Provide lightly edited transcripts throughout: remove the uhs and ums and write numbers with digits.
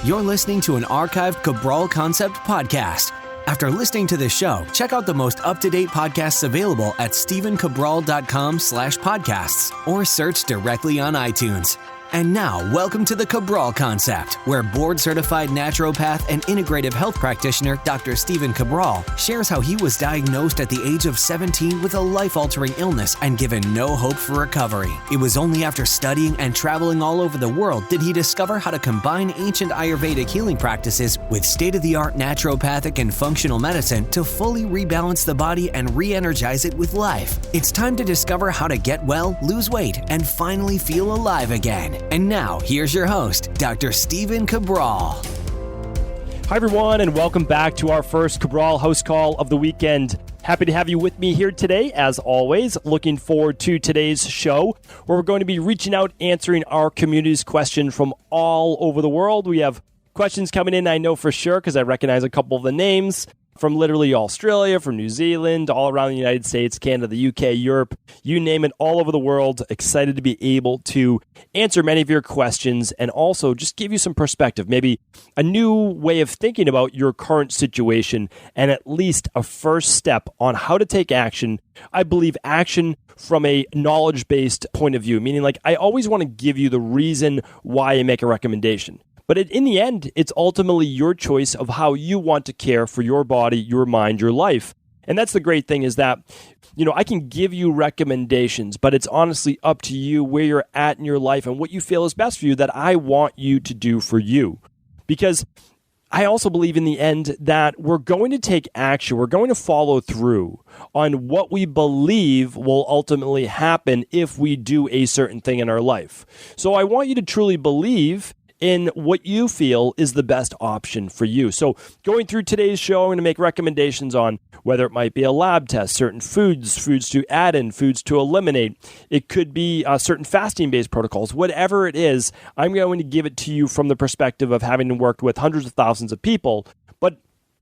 You're listening to an archived Cabral Concept podcast. After listening to this show, check out the most up-to-date podcasts available at stephencabral.com/podcasts or search directly on iTunes. And now, welcome to the Cabral Concept, where board-certified naturopath and integrative health practitioner Dr. Stephen Cabral shares how he was diagnosed at the age of 17 with a life-altering illness and given no hope for recovery. It was only after studying and traveling all over the world did he discover how to combine ancient Ayurvedic healing practices with state-of-the-art naturopathic and functional medicine to fully rebalance the body and re-energize it with life. It's time to discover how to get well, lose weight, and finally feel alive again. And now, here's your host, Dr. Stephen Cabral. Hi, everyone, and welcome back to our first Cabral HouseCall of the weekend. Happy to have you with me here today, as always. Looking forward to today's show, where we're going to be reaching out, answering our community's questions from all over the world. We have questions coming in, I know for sure, because I recognize a couple of the names from literally Australia, from New Zealand, all around the United States, Canada, the UK, Europe, you name it, all over the world. Excited to be able to answer many of your questions and also just give you some perspective, maybe a new way of thinking about your current situation and at least a first step on how to take action. I believe action from a knowledge-based point of view, meaning like I always want to give you the reason why I make a recommendation. But in the end, it's ultimately your choice of how you want to care for your body, your mind, your life. And that's the great thing is that, I can give you recommendations, but it's honestly up to you where you're at in your life and what you feel is best for you that I want you to do for you. Because I also believe in the end that we're going to take action. We're going to follow through on what we believe will ultimately happen if we do a certain thing in our life. So I want you to truly believe in what you feel is the best option for you. So going through today's show, I'm going to make recommendations on whether it might be a lab test, certain foods to add in, foods to eliminate. It could be certain fasting-based protocols. Whatever it is, I'm going to give it to you from the perspective of having worked with hundreds of thousands of people, but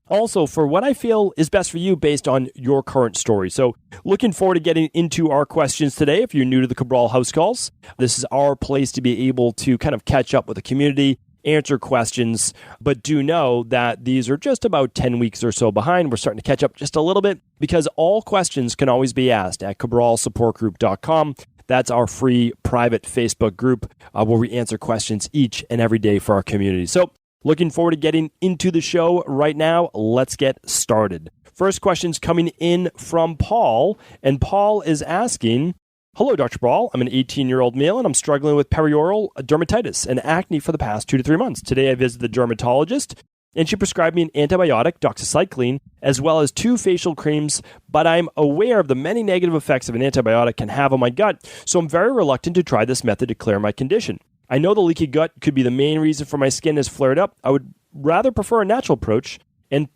also for what I feel is best for you based on your current story. So looking forward to getting into our questions today. If you're new to the Cabral House Calls, this is our place to be able to kind of catch up with the community, answer questions, but do know that these are just about 10 weeks or so behind. We're starting to catch up just a little bit because all questions can always be asked at cabralsupportgroup.com. That's our free private Facebook group where we answer questions each and every day for our community. So looking forward to getting into the show right now. Let's get started. First question's coming in from Paul, and Paul is asking, hello, Dr. Cabral. I'm an 18-year-old male, and I'm struggling with perioral dermatitis and acne for the past 2 to 3 months. Today, I visited the dermatologist, and she prescribed me an antibiotic, doxycycline, as well as 2 facial creams, but I'm aware of the many negative effects of an antibiotic can have on my gut, so I'm very reluctant to try this method to clear my condition. I know the leaky gut could be the main reason for my skin has flared up. I would rather prefer a natural approach and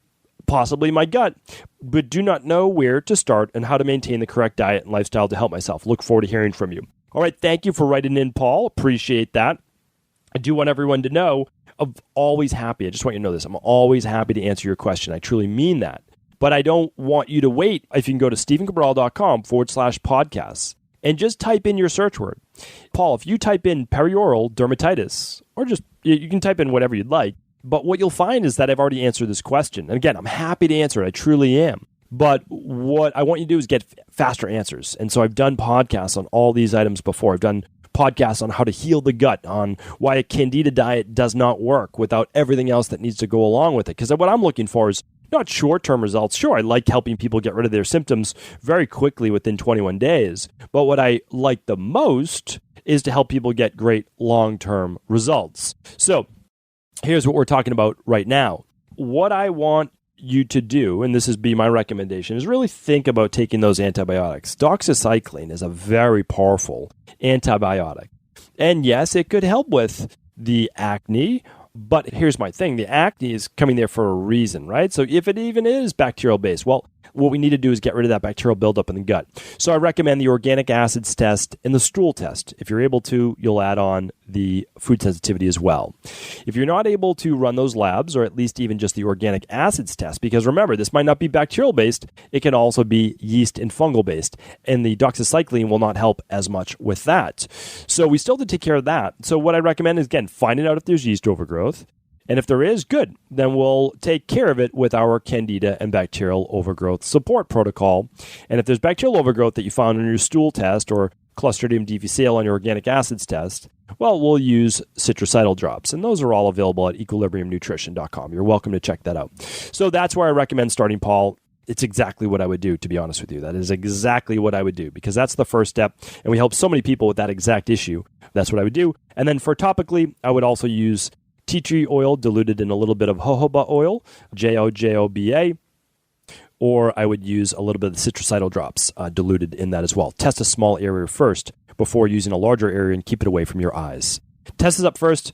possibly my gut, but do not know where to start and how to maintain the correct diet and lifestyle to help myself. Look forward to hearing from you. All right, thank you for writing in, Paul. Appreciate that. I do want everyone to know I'm always happy. I just want you to know this. I'm always happy to answer your question. I truly mean that. But I don't want you to wait. If you can go to stephencabral.com/podcasts. And just type in your search word. Paul, if you type in perioral dermatitis, or just, you can type in whatever you'd like, but what you'll find is that I've already answered this question. And again, I'm happy to answer it. I truly am. But what I want you to do is get faster answers. And so I've done podcasts on all these items before. I've done podcasts on how to heal the gut, on why a candida diet does not work without everything else that needs to go along with it. Because what I'm looking for is not short-term results. Sure, I like helping people get rid of their symptoms very quickly within 21 days. But what I like the most is to help people get great long-term results. So here's what we're talking about right now. What I want you to do, and this is be my recommendation, is really think about taking those antibiotics. Doxycycline is a very powerful antibiotic. And yes, it could help with the acne, but here's my thing. The acne is coming there for a reason, right? So if it even is bacterial based, well, what we need to do is get rid of that bacterial buildup in the gut. So I recommend the organic acids test and the stool test. If you're able to, you'll add on the food sensitivity as well. If you're not able to run those labs, or at least even just the organic acids test, because remember, this might not be bacterial based, it can also be yeast and fungal based, and the doxycycline will not help as much with that. So we still have to take care of that. So what I recommend is, again, finding out if there's yeast overgrowth. And if there is, good. Then we'll take care of it with our Candida and bacterial overgrowth support protocol. And if there's bacterial overgrowth that you found on your stool test or Clostridium difficile on your organic acids test, well, we'll use citricidal drops. And those are all available at equilibriumnutrition.com. You're welcome to check that out. So that's where I recommend starting, Paul. It's exactly what I would do, to be honest with you. That is exactly what I would do because that's the first step. And we help so many people with that exact issue. That's what I would do. And then for topically, I would also use tea tree oil diluted in a little bit of jojoba oil, jojoba, or I would use a little bit of the citricidal drops diluted in that as well. Test a small area first before using a larger area and keep it away from your eyes. Test this up first.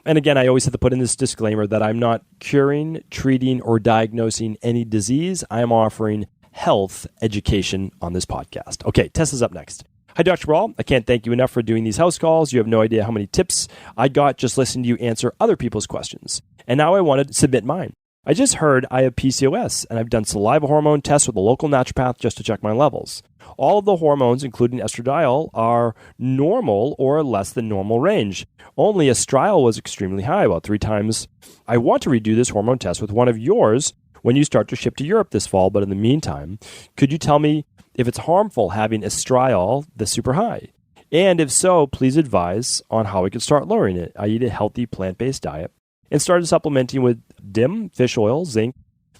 And again, I always have to put in this disclaimer that I'm not curing, treating, or diagnosing any disease. I am offering health education on this podcast. Okay, test this up next. Hi, Dr. Cabral. I can't thank you enough for doing these house calls. You have no idea how many tips I got just listening to you answer other people's questions. And now I want to submit mine. I just heard I have PCOS, and I've done saliva hormone tests with a local naturopath just to check my levels. All of the hormones, including estradiol, are normal or less than normal range. Only estriol was extremely high, about 3 times. I want to redo this hormone test with one of yours when you start to ship to Europe this fall, but in the meantime, could you tell me if it's harmful having estriol this super high? And if so, please advise on how we could start lowering it. I eat a healthy plant-based diet and started supplementing with DIM, fish oil, zinc,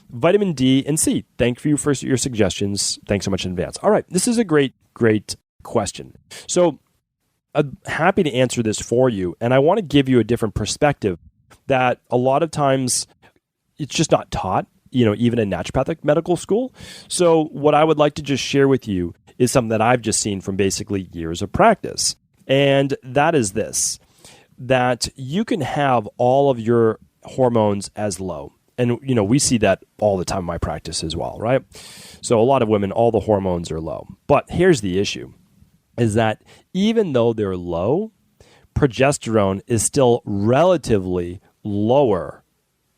vitamin D, and C. Thank you for your suggestions. Thanks so much in advance. All right, this is a great question. So I'm happy to answer this for you, and I want to give you a different perspective that a lot of times it's just not taught, even in naturopathic medical school. So what I would like to just share with you is something that I've just seen from basically years of practice. And that is this, that you can have all of your hormones as low. And, we see that all the time in my practice as well, right? So a lot of women, all the hormones are low. But here's the issue, is that even though they're low, progesterone is still relatively lower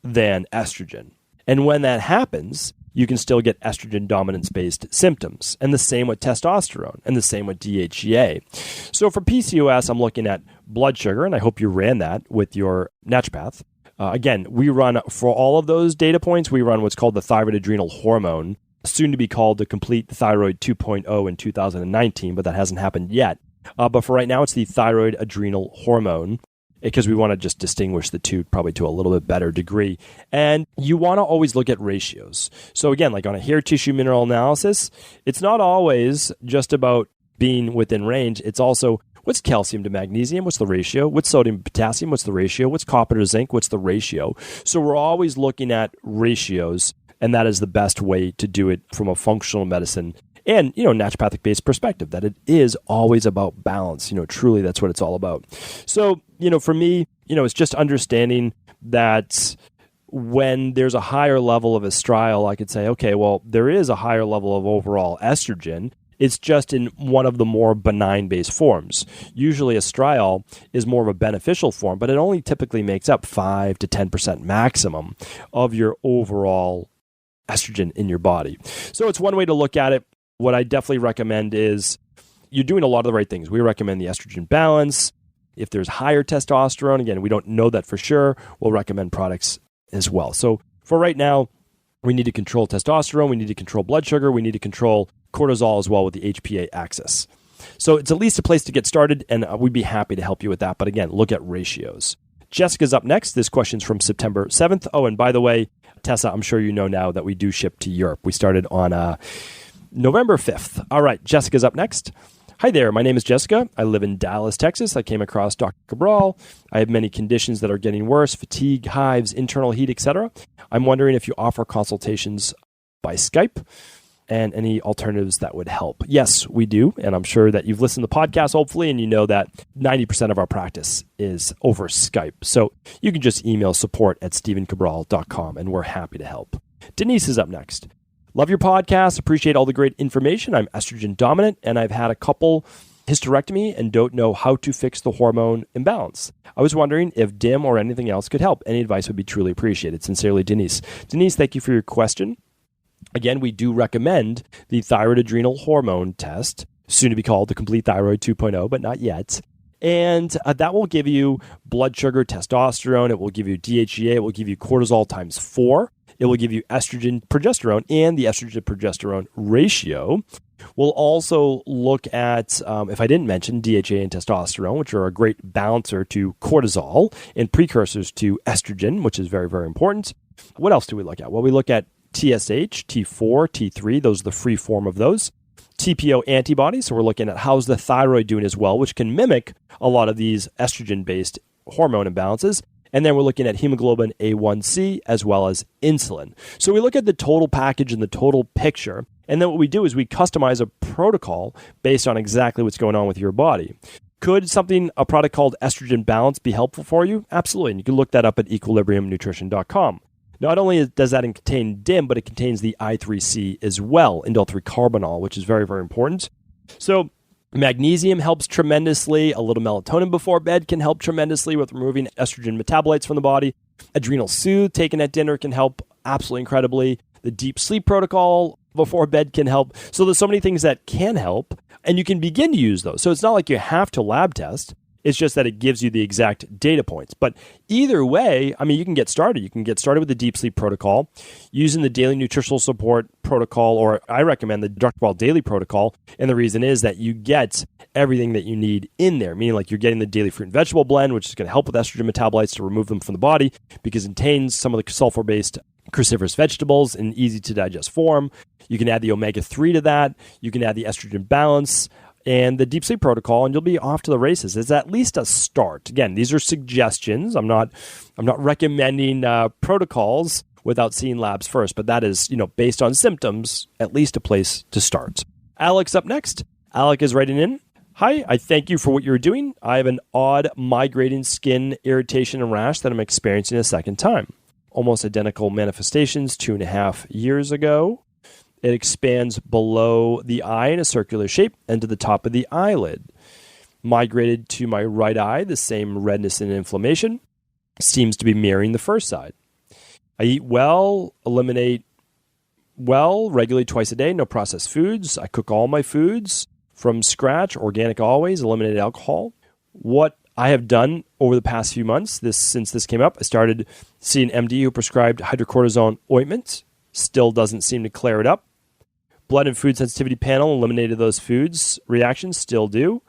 than estrogen. And when that happens, you can still get estrogen dominance-based symptoms. And the same with testosterone, and the same with DHEA. So for PCOS, I'm looking at blood sugar, and I hope you ran that with your naturopath. Again, we run, for all of those data points, we run what's called the thyroid adrenal hormone, soon to be called the Complete Thyroid 2.0 in 2019, but that hasn't happened yet. But for right now, it's the thyroid adrenal hormone, because we want to just distinguish the two probably to a little bit better degree. And you want to always look at ratios. So again, like on a hair tissue mineral analysis, it's not always just about being within range. It's also what's calcium to magnesium, what's the ratio? What's sodium to potassium, what's the ratio? What's copper to zinc, what's the ratio? So we're always looking at ratios, and that is the best way to do it from a functional medicine and, naturopathic-based perspective, that it is always about balance. Truly that's what it's all about. So, for me, it's just understanding that when there's a higher level of estriol, I could say, okay, well, there is a higher level of overall estrogen. It's just in one of the more benign-based forms. Usually estriol is more of a beneficial form, but it only typically makes up 5 to 10% maximum of your overall estrogen in your body. So it's one way to look at it. What I definitely recommend is you're doing a lot of the right things. We recommend the estrogen balance. If there's higher testosterone, again, we don't know that for sure, we'll recommend products as well. So for right now, we need to control testosterone, we need to control blood sugar, we need to control cortisol as well with the HPA axis. So it's at least a place to get started, and we'd be happy to help you with that. But again, look at ratios. Jessica's up next. This question's from September 7th. Oh, and by the way, Tessa, I'm sure you know now that we do ship to Europe. We started on November 5th. All right, Jessica's up next. Hi there, my name is Jessica. I live in Dallas, Texas. I came across Dr. Cabral. I have many conditions that are getting worse, fatigue, hives, internal heat, etc. I'm wondering if you offer consultations by Skype and any alternatives that would help. Yes, we do, and I'm sure that you've listened to the podcast, hopefully, and you know that 90% of our practice is over Skype. So you can just email support@stephencabral.com, and we're happy to help. Denise is up next. Love your podcast. Appreciate all the great information. I'm estrogen dominant, and I've had a couple hysterectomy and don't know how to fix the hormone imbalance. I was wondering if DIM or anything else could help. Any advice would be truly appreciated. Sincerely, Denise. Denise, thank you for your question. Again, we do recommend the thyroid adrenal hormone test, soon to be called the Complete Thyroid 2.0, but not yet. And that will give you blood sugar, testosterone. It will give you DHEA. It will give you cortisol times 4. It will give you estrogen, progesterone, and the estrogen-progesterone ratio. We'll also look at, if I didn't mention, DHEA and testosterone, which are a great balancer to cortisol and precursors to estrogen, which is very, very important. What else do we look at? Well, we look at TSH, T4, T3. Those are the free form of those. TPO antibodies. So we're looking at how's the thyroid doing as well, which can mimic a lot of these estrogen-based hormone imbalances. And then we're looking at hemoglobin A1C as well as insulin. So we look at the total package and the total picture. And then what we do is we customize a protocol based on exactly what's going on with your body. Could a product called Estrogen Balance be helpful for you? Absolutely. And you can look that up at equilibriumnutrition.com. Not only does that contain DIM, but it contains the I3C as well, indole-3-carbinol, which is very, very important. So magnesium helps tremendously. A little melatonin before bed can help tremendously with removing estrogen metabolites from the body. Adrenal Soothe taken at dinner can help absolutely incredibly. The deep sleep protocol before bed can help. So there's so many things that can help, and you can begin to use those. So it's not like you have to lab test. It's just that it gives you the exact data points. But either way, I mean, you can get started. You can get started with the deep sleep protocol using the daily nutritional support protocol, or I recommend the Dr. Cabral daily protocol. And the reason is that you get everything that you need in there, meaning like you're getting the daily fruit and vegetable blend, which is going to help with estrogen metabolites to remove them from the body because it contains some of the sulfur-based cruciferous vegetables in easy to digest form. You can add the omega-3 to that. You can add the estrogen balance and the deep sleep protocol, and you'll be off to the races. It's at least a start. Again, these are suggestions. I'm not recommending protocols without seeing labs first, but that is, based on symptoms, at least a place to start. Alex up next. Alec is writing in. Hi, I thank you for what you're doing. I have an odd migrating skin irritation and rash that I'm experiencing a second time. Almost identical manifestations 2.5 years ago. It expands below the eye in a circular shape and to the top of the eyelid. Migrated to my right eye, the same redness and inflammation. Seems to be mirroring the first side. I eat well, eliminate well, regularly twice a day, no processed foods. I cook all my foods from scratch, organic always, eliminate alcohol. What I have done over the past few months, since this came up, I started seeing an MD who prescribed hydrocortisone ointment. Still doesn't seem to clear it up. Blood and food sensitivity panel eliminated those foods. Reactions still do.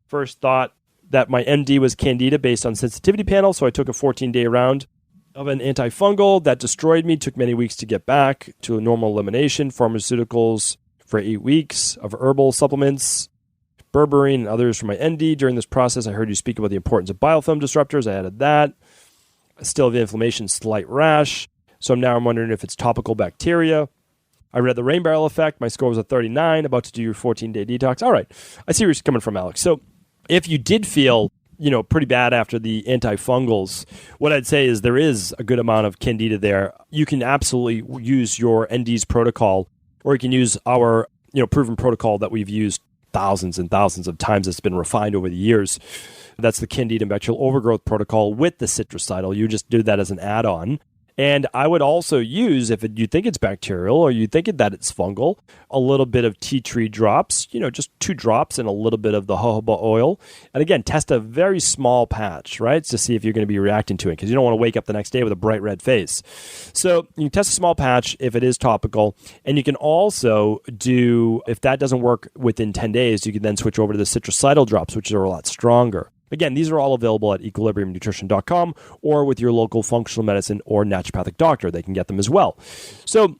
First thought that my MD was candida based on sensitivity panel, so I took a 14-day round of an antifungal that destroyed me. Took many weeks to get back to a normal elimination. Pharmaceuticals for 8 weeks of herbal supplements, berberine and others from my ND. During this process, I heard you speak about the importance of biofilm disruptors. I added that. I still have inflammation, slight rash. So now I'm wondering if it's topical bacteria. I read the rain barrel effect. My score was a 39, about to do your 14-day detox. All right. I see where you're coming from, Alex. So if you did feel, pretty bad after the antifungals, what I'd say is there is a good amount of candida there. You can absolutely use your ND's protocol, or you can use our, proven protocol that we've used thousands and thousands of times. It's been refined over the years. That's the Candida and Bacterial Overgrowth Protocol with the citricidal. You just do that as an add-on. And I would also use, if you think it's bacterial or you think that it's fungal, a little bit of tea tree drops, just 2 drops and a little bit of the jojoba oil. And again, test a very small patch, right, to see if you're going to be reacting to it, because you don't want to wake up the next day with a bright red face. So you can test a small patch if it is topical. And you can also do, if that doesn't work within 10 days, you can then switch over to the citricidal drops, which are a lot stronger. Again, these are all available at equilibriumnutrition.com or with your local functional medicine or naturopathic doctor. They can get them as well. So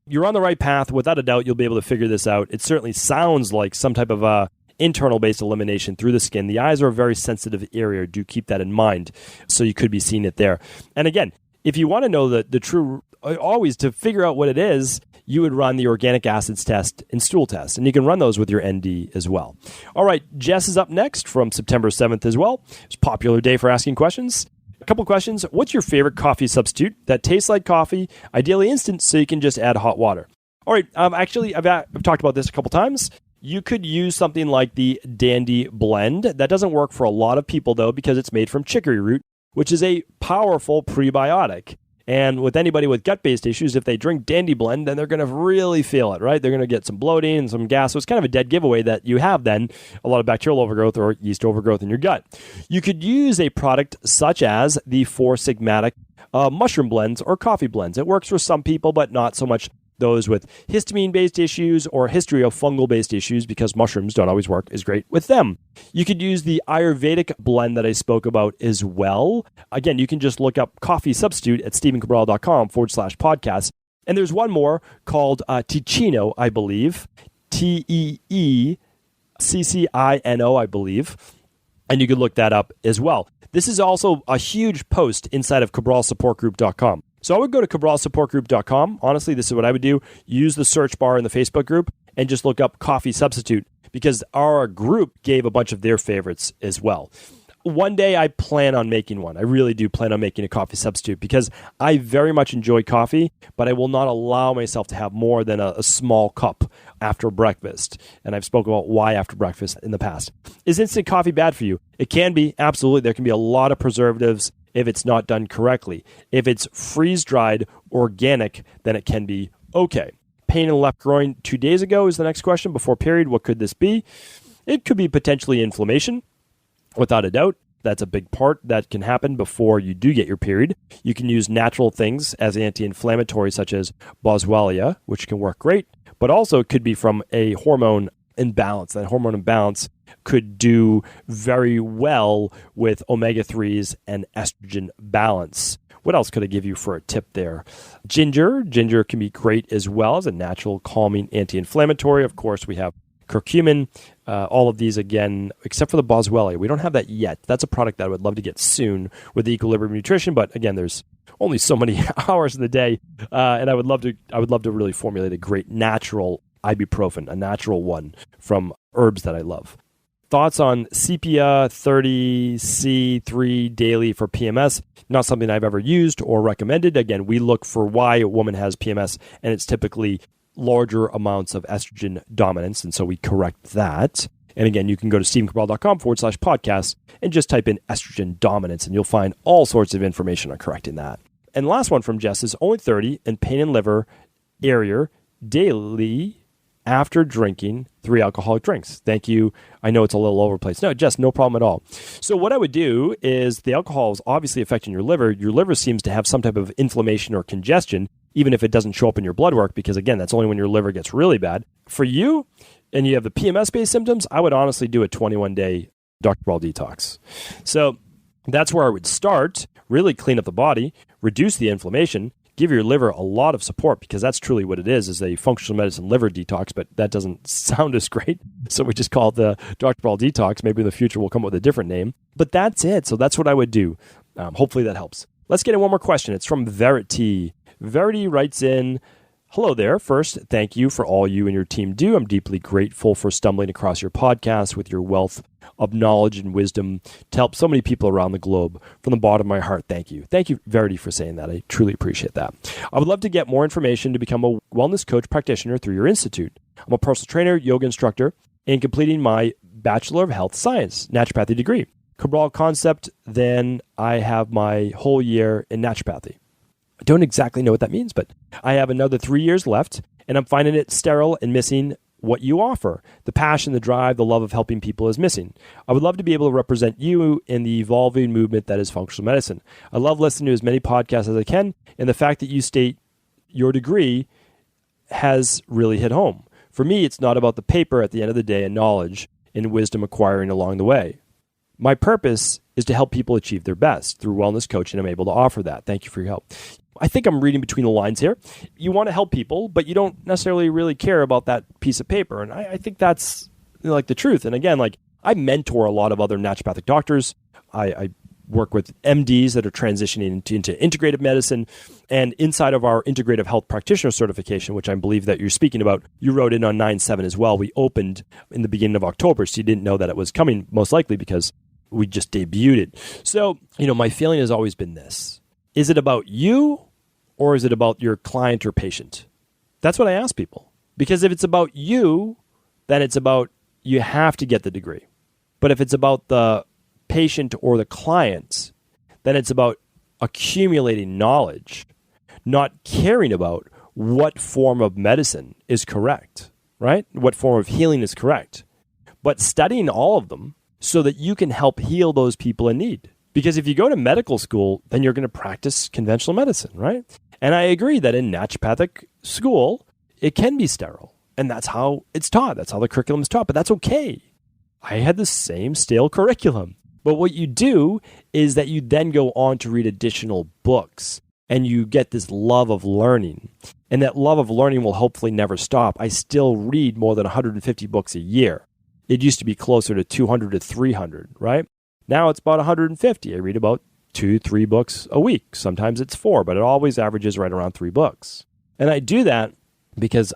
you're on the right path. Without a doubt, you'll be able to figure this out. It certainly sounds like some type of internal-based elimination through the skin. The eyes are a very sensitive area. Do keep that in mind. So you could be seeing it there. And again, if you want to know the true, always to figure out what it is, you would run the organic acids test and stool test. And you can run those with your ND as well. All right, Jess is up next from September 7th as well. It's a popular day for asking questions. A couple questions. What's your favorite coffee substitute that tastes like coffee, ideally instant, so you can just add hot water? All right, actually, I've talked about this a couple times. You could use something like the Dandy Blend. That doesn't work for a lot of people, though, because it's made from chicory root, which is a powerful prebiotic. And with anybody with gut-based issues, if they drink Dandy Blend, then they're going to really feel it, right? They're going to get some bloating and some gas. So it's kind of a dead giveaway that you have then a lot of bacterial overgrowth or yeast overgrowth in your gut. You could use a product such as the Four Sigmatic mushroom blends or coffee blends. It works for some people, but not so much those with histamine-based issues or history of fungal-based issues, because mushrooms don't always work as great with them. You could use the Ayurvedic blend that I spoke about as well. Again, you can just look up coffee substitute at stephencabral.com/podcast. And there's one more called Ticino, I believe. Teeccino, I believe. And you could look that up as well. This is also a huge post inside of CabralSupportGroup.com. So I would go to CabralSupportGroup.com. Honestly, this is what I would do. Use the search bar in the Facebook group and just look up coffee substitute, because our group gave a bunch of their favorites as well. One day I plan on making one. I really do plan on making a coffee substitute, because I very much enjoy coffee, but I will not allow myself to have more than a small cup after breakfast. And I've spoken about why after breakfast in the past. Is instant coffee bad for you? It can be, absolutely. There can be a lot of preservatives if it's not done correctly. If it's freeze-dried, organic, then it can be okay. Pain in the left groin 2 days ago is the next question. Before period, what could this be? It could be potentially inflammation. Without a doubt, that's a big part that can happen before you do get your period. You can use natural things as anti-inflammatory, such as boswellia, which can work great, but also it could be from a hormone imbalance. That hormone imbalance could do very well with omega-3s and estrogen balance. What else could I give you for a tip there? Ginger. Ginger can be great as well as a natural calming anti-inflammatory. Of course, we have curcumin, all of these again, except for the boswellia. We don't have that yet. That's a product that I would love to get soon with the Equilibrium Nutrition, but again, there's only so many hours in the day, and I would love to really formulate a great natural ibuprofen, a natural one from herbs that I love. Thoughts on Sepia 30C3 daily for PMS? Not something I've ever used or recommended. Again, we look for why a woman has PMS, and it's typically larger amounts of estrogen dominance, and so we correct that. And again, you can go to stephencabral.com/podcast and just type in estrogen dominance, and you'll find all sorts of information on correcting that. And last one from Jess is only 30 and pain in liver area daily after drinking 3 alcoholic drinks. Thank you. I know it's a little overplaced. No, Jess, no problem at all. So what I would do is the alcohol is obviously affecting your liver. Your liver seems to have some type of inflammation or congestion, even if it doesn't show up in your blood work, because again, that's only when your liver gets really bad. For you, and you have the PMS-based symptoms, I would honestly do a 21-day Dr. Ball detox. So that's where I would start, really clean up the body, reduce the inflammation, give your liver a lot of support, because that's truly what it is a functional medicine liver detox, but that doesn't sound as great. So we just call it the Dr. Ball detox. Maybe in the future we'll come up with a different name, but that's it. So that's what I would do. Hopefully that helps. Let's get in one more question. It's from Verity. Verity writes in, hello there. First, thank you for all you and your team do. I'm deeply grateful for stumbling across your podcast with your wealth of knowledge and wisdom to help so many people around the globe. From the bottom of my heart, thank you. Thank you, Verity, for saying that. I truly appreciate that. I would love to get more information to become a wellness coach practitioner through your institute. I'm a personal trainer, yoga instructor, and completing my Bachelor of Health Science naturopathy degree. Cabral concept, then I have my whole year in naturopathy. I don't exactly know what that means, but I have another 3 years left, and I'm finding it sterile and missing what you offer. The passion, the drive, the love of helping people is missing. I would love to be able to represent you in the evolving movement that is functional medicine. I love listening to as many podcasts as I can, and the fact that you state your degree has really hit home. For me, it's not about the paper at the end of the day and knowledge and wisdom acquiring along the way. My purpose is to help people achieve their best. Through wellness coaching, I'm able to offer that. Thank you for your help. I think I'm reading between the lines here. You want to help people, but you don't necessarily really care about that piece of paper. And I think that's like the truth. And again, like I mentor a lot of other naturopathic doctors. I work with MDs that are transitioning into integrative medicine. And inside of our integrative health practitioner certification, which I believe that you're speaking about, you wrote in on 9/7 as well. We opened in the beginning of October, so you didn't know that it was coming, most likely because we just debuted it. So, my feeling has always been this. Is it about you or is it about your client or patient? That's what I ask people. Because if it's about you, then it's about you have to get the degree. But if it's about the patient or the client, then it's about accumulating knowledge, not caring about what form of medicine is correct, right? What form of healing is correct, but studying all of them so that you can help heal those people in need. Because if you go to medical school, then you're going to practice conventional medicine, right? And I agree that in naturopathic school, it can be sterile. And that's how it's taught. That's how the curriculum is taught. But that's okay. I had the same stale curriculum. But what you do is that you then go on to read additional books and you get this love of learning. And that love of learning will hopefully never stop. I still read more than 150 books a year. It used to be closer to 200 to 300, right? Now it's about 150. I read about 2-3 books a week. Sometimes it's 4, but it always averages right around 3 books. And I do that because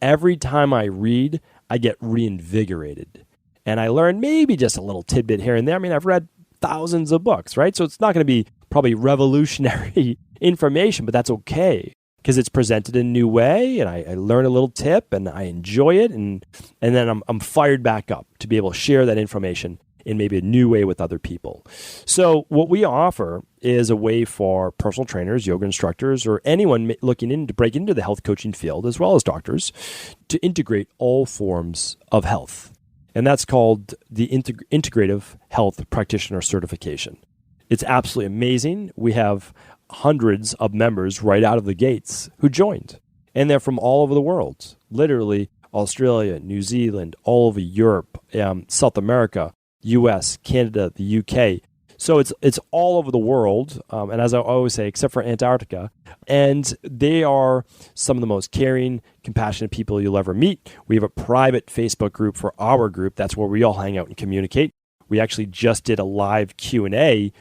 every time I read, I get reinvigorated. And I learn maybe just a little tidbit here and there. I mean, I've read thousands of books, right? So it's not going to be probably revolutionary information, but that's okay because it's presented in a new way and I learn a little tip and I enjoy it. And then I'm fired back up to be able to share that information in maybe a new way with other people. So what we offer is a way for personal trainers, yoga instructors, or anyone looking in to break into the health coaching field, as well as doctors, to integrate all forms of health. And that's called the Integrative Health Practitioner Certification. It's absolutely amazing. We have hundreds of members right out of the gates who joined. And they're from all over the world, literally Australia, New Zealand, all over Europe, South America, US, Canada, the UK. So it's all over the world, and as I always say, except for Antarctica. And they are some of the most caring, compassionate people you'll ever meet. We have a private Facebook group for our group. That's where we all hang out and communicate. We actually just did a live Q&A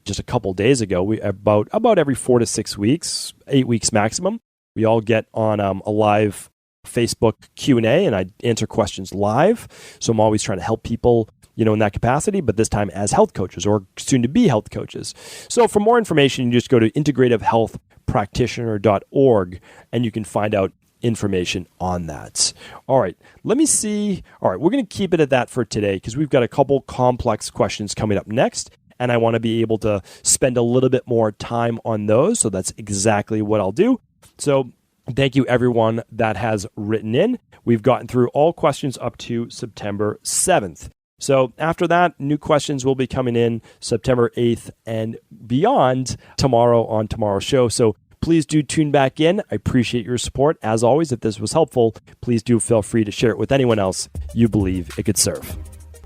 just a couple days ago. We about every 4 to 6 weeks, 8 weeks maximum. We all get on a live Facebook Q&A, and I answer questions live. So I'm always trying to help people in that capacity, but this time as health coaches or soon to be health coaches. So for more information, you just go to integrativehealthpractitioner.org and you can find out information on that. All right, let me see. All right, we're going to keep it at that for today because we've got a couple complex questions coming up next, and I want to be able to spend a little bit more time on those. So that's exactly what I'll do. So thank you everyone that has written in. We've gotten through all questions up to September 7th. So after that, new questions will be coming in September 8th and beyond tomorrow on tomorrow's show. So please do tune back in. I appreciate your support. As always, if this was helpful, please do feel free to share it with anyone else you believe it could serve.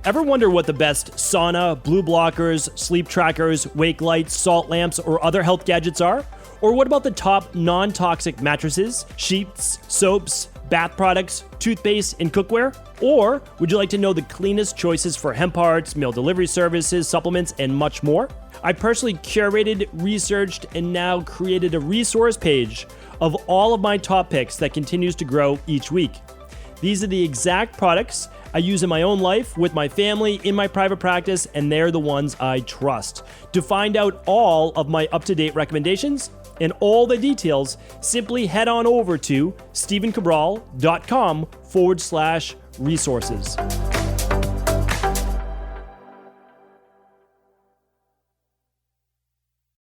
Ever wonder what the best sauna, blue blockers, sleep trackers, wake lights, salt lamps, or other health gadgets are? Or what about the top non-toxic mattresses, sheets, soaps, bath products, toothpaste, and cookware? Or would you like to know the cleanest choices for hemp parts, meal delivery services, supplements, and much more? I personally curated, researched, and now created a resource page of all of my top picks that continues to grow each week. These are the exact products I use in my own life, with my family, in my private practice, and they're the ones I trust. To find out all of my up-to-date recommendations and all the details, simply head on over to stephencabral.com/resources.